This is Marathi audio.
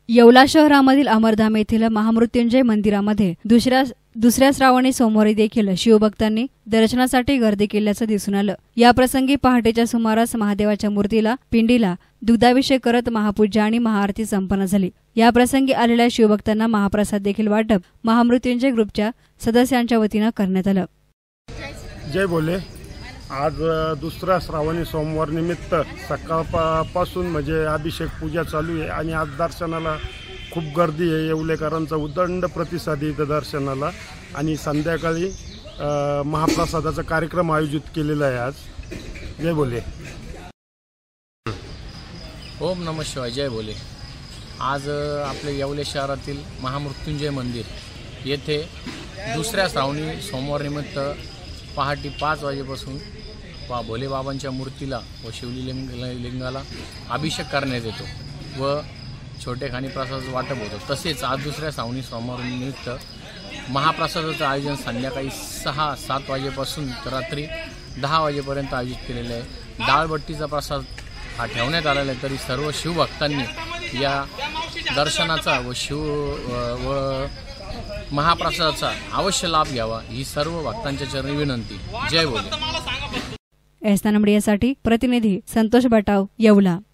येवला शहरामधील अमरधाम येथील महामृत्युंजय मंदिरामध्ये दुसऱ्या श्रावणी सोमवारी देखील शिवभक्तांनी दर्शनासाठी गर्दी केल्याचं दिसून आलं। या प्रसंगी पहाटेच्या सुमारास महादेवाच्या मूर्तीला पिंडीला दुग्धाभिषेक करत महापूजा आणि महाआरती संपन्न झाली। या प्रसंगी आलेल्या शिवभक्तांना महाप्रसाद देखील वाटप महामृत्युंजय ग्रुपच्या सदस्यांच्या वतीनं करण्यात आलं। जय बोले। आज दुसरा श्रावणी सोमवार निमित्त सकाळपासून म्हणजे अभिषेक पूजा चालू आहे आणि आज दर्शनाला खूप गर्दी आहे। येवलेकरांचा उदंड प्रतिसाद आहे इथं दर्शनाला आणि संध्याकाळी महाप्रसादाचा कार्यक्रम आयोजित केलेला आहे आज। जय बोले। ओम नमः शिवाय। जय बोले। आज आपले येवले शहरातील महामृत्युंजय मंदिर येथे दुसऱ्या श्रावणी सोमवार निमित्त पहाटे 5 वाजेपासून भोले बाबांच्या मूर्तीला व शिवलिंगाला अभिषेक करण्यात येतो व छोटे खाणी प्रसादाचं वाटप होतं। तसेच आज दुसऱ्या श्रावणी सोमवारनिमित्त महाप्रसादाचं आयोजन संध्याकाळी 6-7 वाजेपासून तर रात्री 10 वाजेपर्यंत आयोजित केलेलं आहे। डाळबट्टीचा प्रसाद हा ठेवण्यात आलेला आहे, तरी सर्व शिवभक्तांनी या दर्शनाचा व महाप्रसादाचा अवश्य लाभ घ्यावा ही सर्व भक्तांच्या चरणी विनंती। जय बोले। एसना मीडियासाठी प्रतिनिधी संतोष बटाव, येवला।